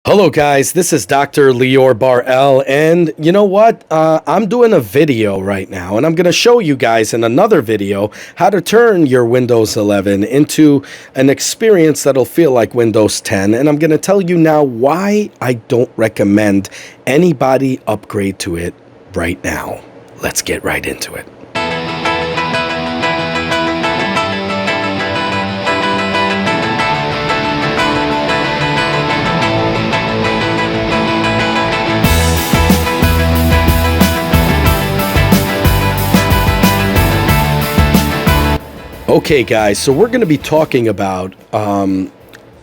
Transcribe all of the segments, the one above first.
Hello guys, this is Dr. Lior Bar-El, and you know what? I'm doing a video right now, and I'm going to show you guys in another video how to turn your Windows 11 into an experience that'll feel like Windows 10, and I'm going to tell you now why I don't recommend anybody upgrade to it right now. Let's get right into it. Okay guys, so we're going to be talking about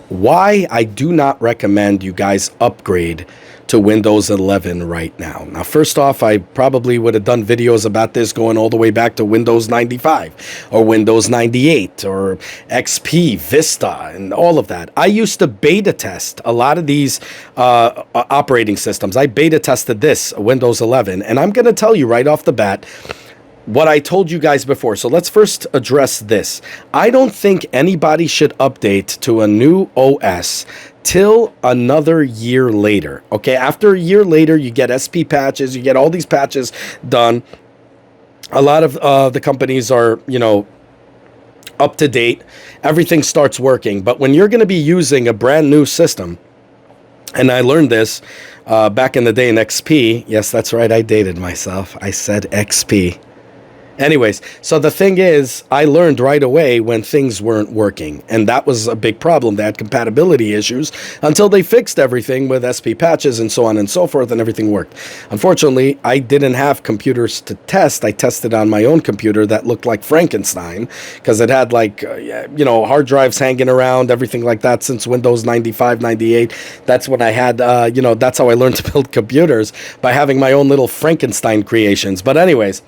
why I do not recommend you guys upgrade to Windows 11 right now. Now first off, I probably would have done videos about this going all the way back to Windows 95 or Windows 98 or XP, Vista, and all of that. I used to beta test a lot of these operating systems. I beta tested this, Windows 11, and I'm going to tell you right off the bat what I told you guys before. So let's first address this. I don't think anybody should update to a new OS till another year later. Okay, after a year later, you get SP patches, you get all these patches done. A lot of the companies are, up to date. Everything starts working. But when you're going to be using a brand new system, and I learned this back in the day in XP. Yes, that's right. I dated myself. I said XP. Anyways, so the thing is, I learned right away when things weren't working, and that was a big problem. They had compatibility issues until they fixed everything with SP patches and so on and so forth, and everything worked. Unfortunately, I didn't have computers to test. I tested on my own computer that looked like Frankenstein because it had hard drives hanging around, everything like that since Windows 95, 98. That's when I had, that's how I learned to build computers, by having my own little Frankenstein creations. But anyways,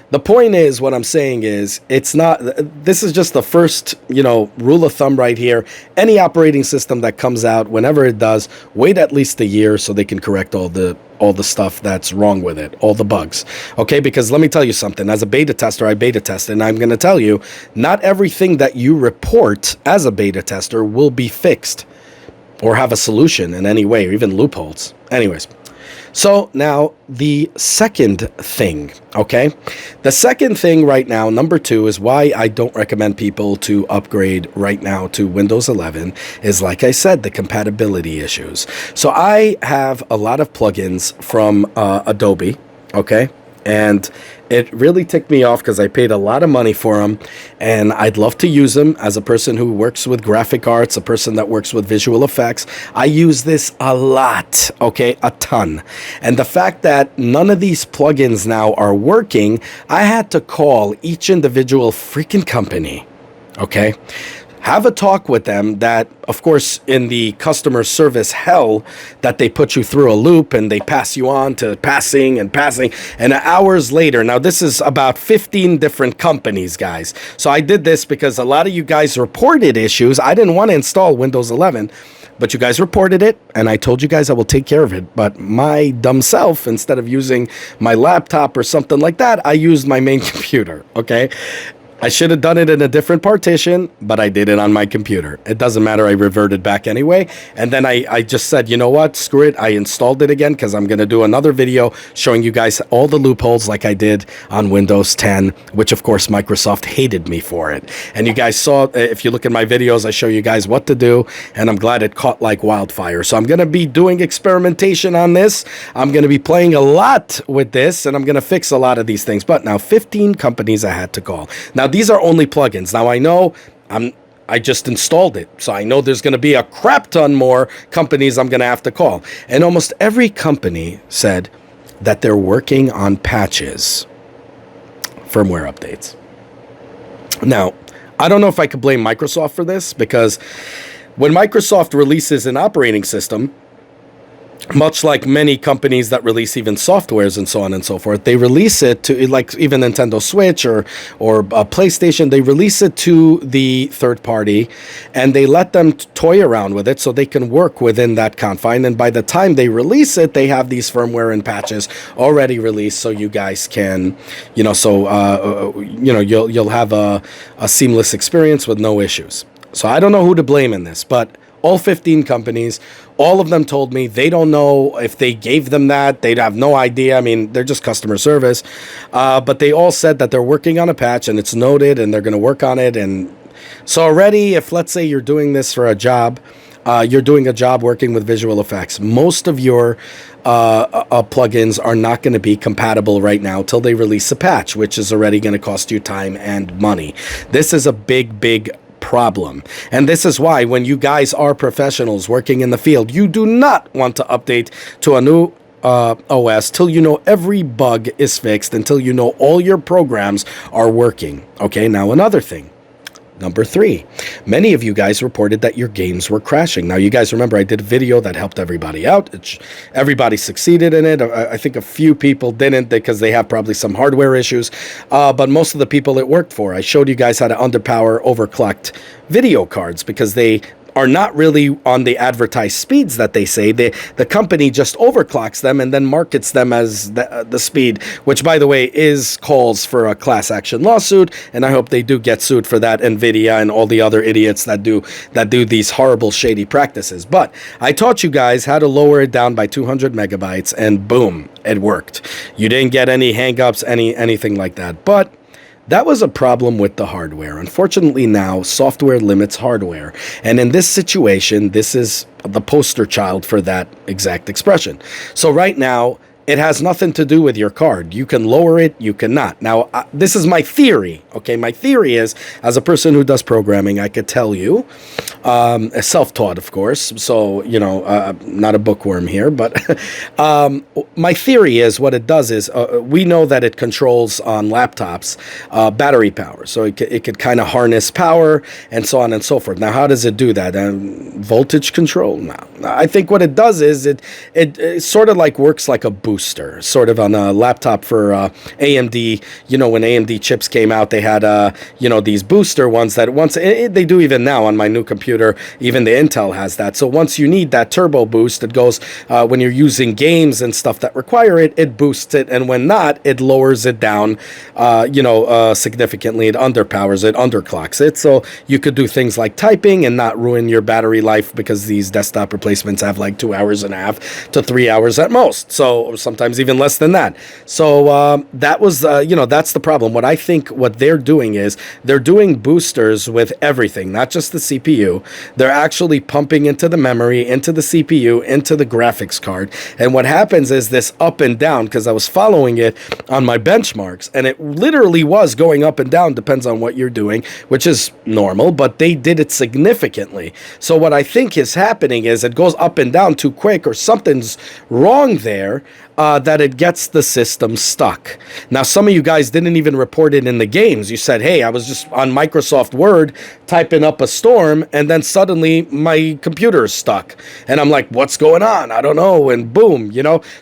the point is, what I'm saying is, this is just the first, rule of thumb right here. Any operating system that comes out, whenever it does, wait at least a year so they can correct all the stuff that's wrong with it, all the bugs. Okay, because let me tell you something. As a beta tester, I beta test, and I'm going to tell you, not everything that you report as a beta tester will be fixed or have a solution in any way, or even loopholes. Anyways. So now the second thing, okay? The second thing right now, number 2, is why I don't recommend people to upgrade right now to Windows 11 is, like I said, the compatibility issues. So I have a lot of plugins from Adobe, okay? And it really ticked me off because I paid a lot of money for them, and I'd love to use them. As a person who works with graphic arts, a person that works with visual effects, I use this a lot, okay, a ton. And the fact that none of these plugins now are working, I had to call each individual freaking company, okay? Have a talk with them that, of course, in the customer service hell that they put you through a loop and they pass you on to passing, and hours later. Now, this is about 15 different companies, guys. So I did this because a lot of you guys reported issues. I didn't want to install Windows 11, but you guys reported it, and I told you guys I will take care of it. But my dumb self, instead of using my laptop or something like that, I used my main computer, okay? I should have done it in a different partition, but I did it on my computer. It doesn't matter. I reverted back anyway. And then I just said, you know what? Screw it. I installed it again because I'm going to do another video showing you guys all the loopholes like I did on Windows 10, which, of course, Microsoft hated me for it. And you guys saw, if you look at my videos, I show you guys what to do, and I'm glad it caught like wildfire. So I'm going to be doing experimentation on this. I'm going to be playing a lot with this, and I'm going to fix a lot of these things. But now 15 companies I had to call. Now, these are only plugins. Now, I know I just installed it, so I know there's going to be a crap ton more companies I'm going to have to call. And almost every company said that they're working on patches, firmware updates. Now, I don't know if I could blame Microsoft for this, because when Microsoft releases an operating system, much like many companies that release even softwares and so on and so forth, they release it to, like even Nintendo Switch or PlayStation, they release it to the third party, and they let them toy around with it so they can work within that confine. And by the time they release it, they have these firmware and patches already released, so you guys can, you'll have a seamless experience with no issues. So I don't know who to blame in this, but all 15 companies. All of them told me they don't know if they gave them that. They'd have no idea. I mean, they're just customer service. But they all said that they're working on a patch and it's noted and they're going to work on it. And so already, if let's say you're doing this for a job, you're doing a job working with visual effects, most of your plugins are not going to be compatible right now till they release a patch, which is already going to cost you time and money. This is a big problem. And this is why when you guys are professionals working in the field, you do not want to update to a new OS till you know every bug is fixed, until you know all your programs are working. Okay, now another thing. Number 3, many of you guys reported that your games were crashing. Now, you guys remember I did a video that helped everybody out. Everybody succeeded in it. I think a few people didn't because they have probably some hardware issues. But most of the people it worked for, I showed you guys how to underpower overclocked video cards because they are not really on the advertised speeds that they say. The company just overclocks them and then markets them as the speed, which, by the way, calls for a class action lawsuit. And I hope they do get sued for that, NVIDIA and all the other idiots that do these horrible, shady practices. But I taught you guys how to lower it down by 200 megabytes, and boom, it worked. You didn't get any hangups, anything like that. But that was a problem with the hardware. Unfortunately, now software limits hardware. And in this situation, this is the poster child for that exact expression. So right now, it has nothing to do with your card. You can lower it, you cannot. Now, this is my theory, okay? My theory is, as a person who does programming, I could tell you, self-taught, of course, so, not a bookworm here, but my theory is what it does is, we know that it controls on laptops battery power, so it could kind of harness power and so on and so forth. Now, how does it do that? Voltage control? No. I think what it does is it sort of like works like a booster, sort of on a laptop for AMD. When AMD chips came out, they had these booster ones that they do even now on my new computer. Even the Intel has that. So once you need that turbo boost, it goes when you're using games and stuff that require it, it boosts it, and when not, it lowers it down significantly. It underpowers it, underclocks it, so you could do things like typing and not ruin your battery life, because these desktop replacements have like 2.5 hours to 3 hours at most, so sometimes even less than that. So that was that's the problem. What I think what they're doing is they're doing boosters with everything, not just the CPU. They're actually pumping into the memory, into the CPU, into the graphics card. And what happens is this up and down, because I was following it on my benchmarks, and it literally was going up and down, depends on what you're doing, which is normal, but they did it significantly. So what I think is happening is it goes up and down too quick, or something's wrong there, that it gets the system stuck. Now, some of you guys didn't even report it in the games. You said, hey, I was just on Microsoft Word typing up a storm, and then suddenly my computer is stuck. And I'm like, what's going on? I don't know. And boom,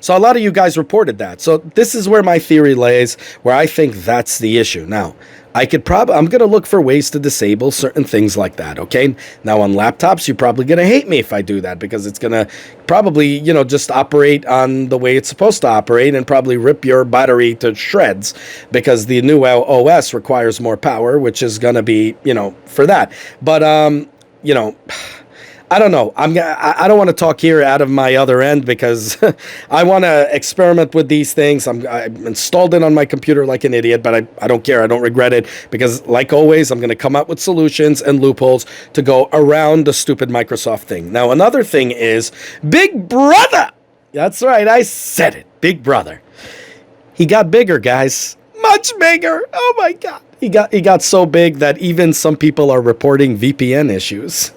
So a lot of you guys reported that. So this is where my theory lays, where I think that's the issue. Now, I'm going to look for ways to disable certain things like that, okay? Now, on laptops, you're probably going to hate me if I do that, because it's going to probably, just operate on the way it's supposed to operate and probably rip your battery to shreds, because the new OS requires more power, which is going to be, for that. But, I don't know. I don't want to talk here out of my other end, because I want to experiment with these things. I installed it on my computer like an idiot, but I don't care. I don't regret it, because like always, I'm going to come up with solutions and loopholes to go around the stupid Microsoft thing. Now, another thing is Big Brother. That's right. I said it. Big Brother. He got bigger, guys. Much bigger. Oh my God. He got so big that even some people are reporting VPN issues.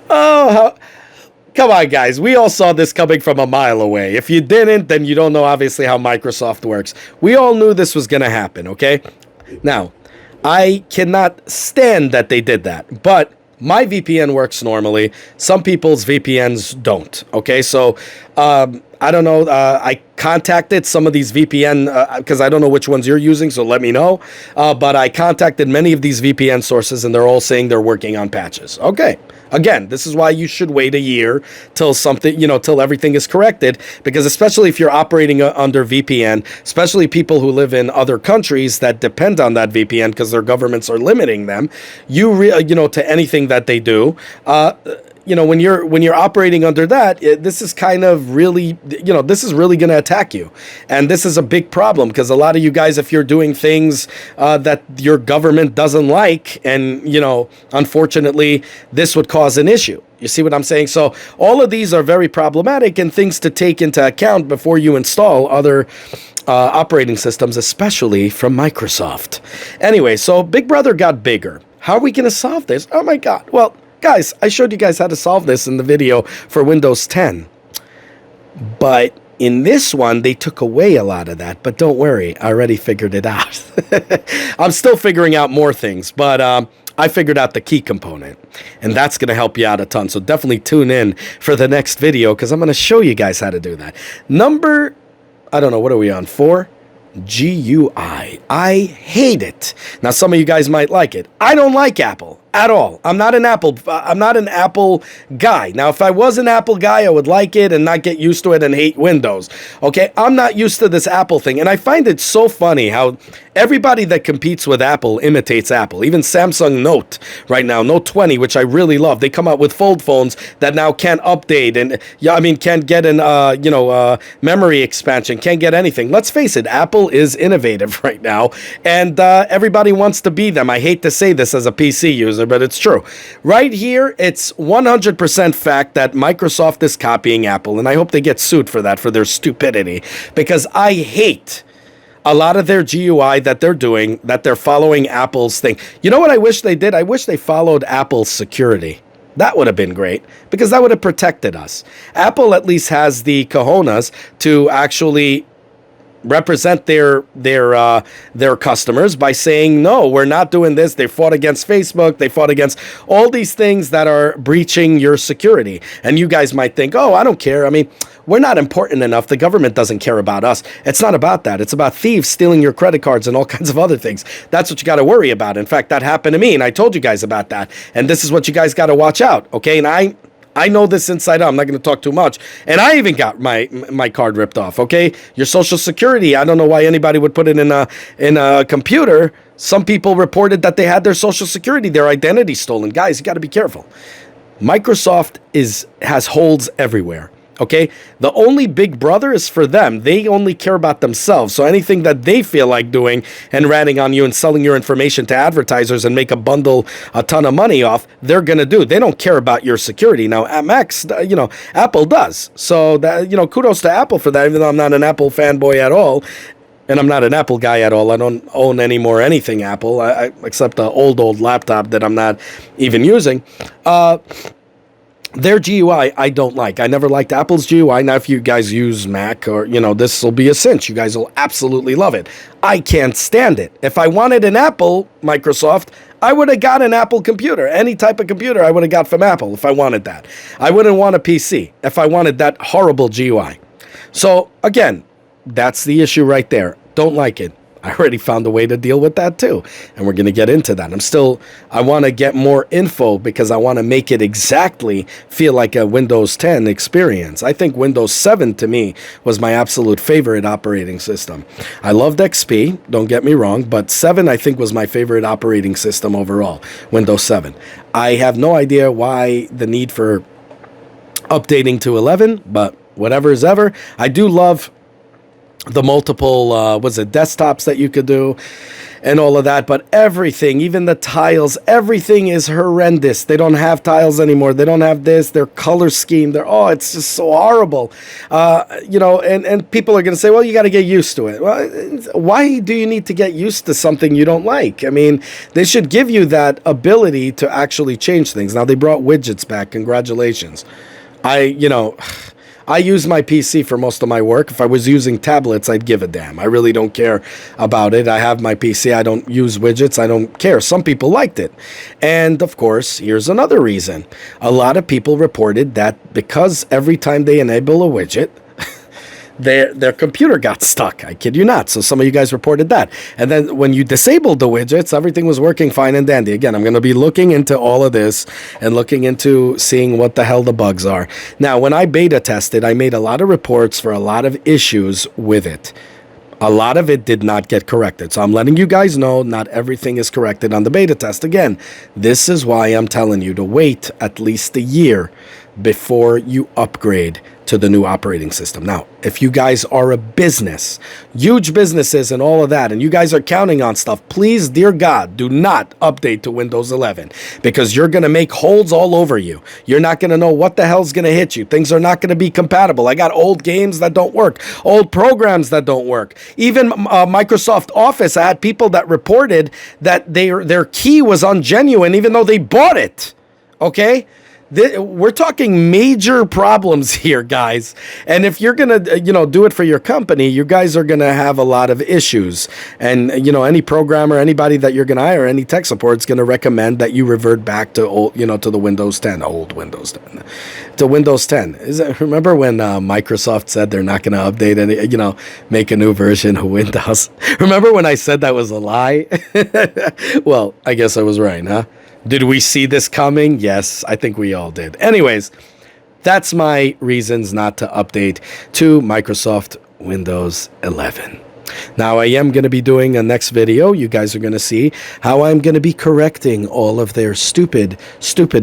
Come on, guys. We all saw this coming from a mile away. If you didn't, then you don't know, obviously, how Microsoft works. We all knew this was going to happen, okay? Now, I cannot stand that they did that, but my VPN works normally. Some people's VPNs don't, okay? So I don't know. I contacted some of these VPN because I don't know which ones you're using, so let me know. But I contacted many of these VPN sources, and they're all saying they're working on patches. Okay. Again, this is why you should wait a year till something, till everything is corrected, because especially if you're operating under VPN, especially people who live in other countries that depend on that VPN because their governments are limiting them, to anything that they do. When you're operating under that, this is kind of really, this is really going to attack you. And this is a big problem because a lot of you guys, if you're doing things that your government doesn't like, and, unfortunately, this would cause an issue. You see what I'm saying? So all of these are very problematic and things to take into account before you install other operating systems, especially from Microsoft. Anyway, so Big Brother got bigger. How are we going to solve this? Oh, my God. Well, guys, I showed you guys how to solve this in the video for Windows 10. But in this one, they took away a lot of that. But don't worry, I already figured it out. I'm still figuring out more things, but I figured out the key component. And that's going to help you out a ton. So definitely tune in for the next video because I'm going to show you guys how to do that. I don't know, what are we on, 4? GUI. I hate it. Now, some of you guys might like it. I don't like Apple at all. I'm not an Apple guy. Now, if I was an Apple guy, I would like it and not get used to it and hate Windows. Okay, I'm not used to this Apple thing, and I find it so funny how everybody that competes with Apple imitates Apple. Even Samsung Note right now, Note 20, which I really love. They come out with fold phones that now can't update and can't get an memory expansion, can't get anything. Let's face it, Apple is innovative right now, and everybody wants to be them. I hate to say this as a PC user, but it's true. Right here, it's 100% fact that Microsoft is copying Apple, and I hope they get sued for that, for their stupidity, because I hate a lot of their GUI that they're doing, that they're following Apple's thing. You know what I wish they did? I wish they followed Apple's security. That would have been great, because that would have protected us. Apple at least has the cojones to actually represent their customers by saying, no, we're not doing this. They fought against Facebook. They fought against all these things that are breaching your security. And you guys might think, oh, I don't care. I mean, we're not important enough. The government doesn't care about us. It's not about that. It's about thieves stealing your credit cards and all kinds of other things. That's what you got to worry about. In fact, that happened to me, and I told you guys about that. And this is what you guys got to watch out, okay? And I know this inside out. I'm not going to talk too much. And I even got my card ripped off, okay? Your Social Security, I don't know why anybody would put it in a computer. Some people reported that they had their Social Security, their identity stolen. Guys, you got to be careful. Microsoft has holes everywhere. Okay, the only Big Brother is for them. They only care about themselves. So anything that they feel like doing and ratting on you and selling your information to advertisers and make a ton of money off, they're going to do. They don't care about your security. Now, Max, Apple does. So that, kudos to Apple for that, even though I'm not an Apple fanboy at all. And I'm not an Apple guy at all. I don't own anything Apple, except the old laptop that I'm not even using. Their GUI, I don't like. I never liked Apple's GUI. Now, if you guys use Mac or, this will be a cinch. You guys will absolutely love it. I can't stand it. If I wanted an Apple, Microsoft, I would have got an Apple computer. Any type of computer I would have got from Apple if I wanted that. I wouldn't want a PC if I wanted that horrible GUI. So, again, that's the issue right there. Don't like it. I already found a way to deal with that too. And we're going to get into that. I want to get more info because I want to make it exactly feel like a Windows 10 experience. I think Windows 7 to me was my absolute favorite operating system. I loved XP, don't get me wrong, but 7 I think was my favorite operating system overall, Windows 7. I have no idea why the need for updating to 11, but whatever is ever. I do love the multiple, desktops that you could do and all of that. But everything, even the tiles, everything is horrendous. They don't have tiles anymore. They don't have this, their color scheme. It's just so horrible. And people are going to say, well, you got to get used to it. Well, why do you need to get used to something you don't like? I mean, they should give you that ability to actually change things. Now, they brought widgets back. Congratulations. I use my PC for most of my work. If I was using tablets, I'd give a damn. I really don't care about it. I have my PC. I don't use widgets. I don't care. Some people liked it. And of course, here's another reason. A lot of people reported that because every time they enable a widget, their computer got stuck. I kid you not. So some of you guys reported that. And then when you disabled the widgets, everything was working fine and dandy. Again, I'm going to be looking into all of this and looking into seeing what the hell the bugs are. Now, when I beta tested, I made a lot of reports for a lot of issues with it. A lot of it did not get corrected. So I'm letting you guys know not everything is corrected on the beta test. Again, this is why I'm telling you to wait at least a year before you upgrade to the new operating system. Now, if you guys are a business, huge businesses and all of that, and you guys are counting on stuff, please, dear God, do not update to Windows 11 because you're going to make holes all over you. You're not going to know what the hell's going to hit you. Things are not going to be compatible. I got old games that don't work, old programs that don't work. Even Microsoft Office, I had people that reported that their key was ungenuine even though they bought it. Okay? We're talking major problems here, guys. And if you're going to, do it for your company, you guys are going to have a lot of issues. And, any programmer, anybody that you're going to hire, any tech support is going to recommend that you revert back to old, to the Windows 10, old Windows 10, to Windows 10. Remember when Microsoft said they're not going to update any, make a new version of Windows? Remember when I said that was a lie? Well, I guess I was right, huh? Did we see this coming? Yes, I think we all did. Anyways, that's my reasons not to update to Microsoft Windows 11. Now, I am going to be doing a next video. You guys are going to see how I'm going to be correcting all of their stupid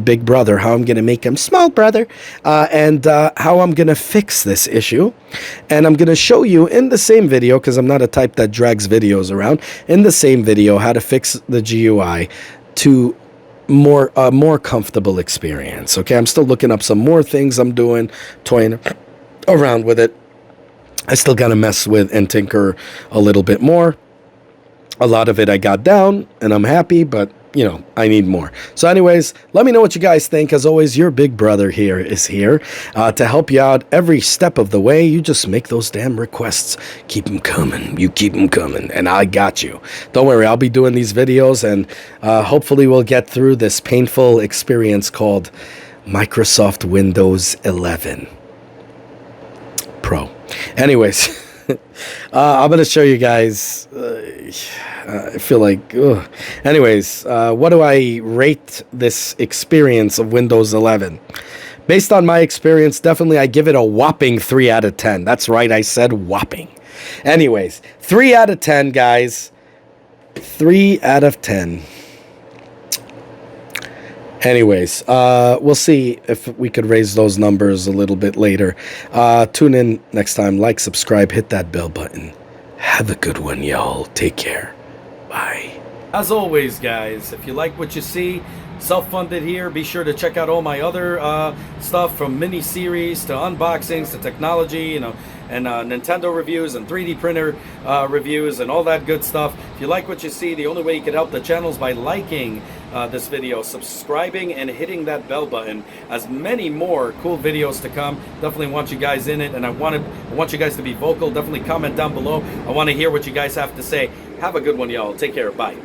big brother, how I'm going to make him small brother, and how I'm going to fix this issue. And I'm going to show you in the same video, because I'm not a type that drags videos around, in the same video how to fix the GUI to more comfortable experience. Okay, I'm still looking up some more things I'm doing, toying around with it. I still got to mess with and tinker a little bit more. A lot of it I got down, and I'm happy, but I need more. So anyways, let me know what you guys think. As always, your big brother here is here to help you out every step of the way. You just make those damn requests. Keep them coming. You keep them coming, and I got you. Don't worry, I'll be doing these videos, and hopefully we'll get through this painful experience called Microsoft Windows 11 Pro. Anyways, I'm going to show you guys... I feel like, ugh. Anyways, what do I rate this experience of Windows 11? Based on my experience, definitely I give it a whopping 3 out of 10. That's right, I said whopping. Anyways, 3 out of 10, guys. 3 out of 10. Anyways, we'll see if we could raise those numbers a little bit later. Tune in next time. Like, subscribe, hit that bell button. Have a good one, y'all. Take care. Bye. As always, guys, if you like what you see, self-funded here, be sure to check out all my other stuff, from mini-series to unboxings to technology, and Nintendo reviews and 3D printer reviews and all that good stuff. If you like what you see, the only way you can help the channel is by liking this video, subscribing, and hitting that bell button. As many more cool videos to come. Definitely want you guys in it, and I want you guys to be vocal. Definitely comment down below. I want to hear what you guys have to say. Have a good one, y'all. Take care. Bye.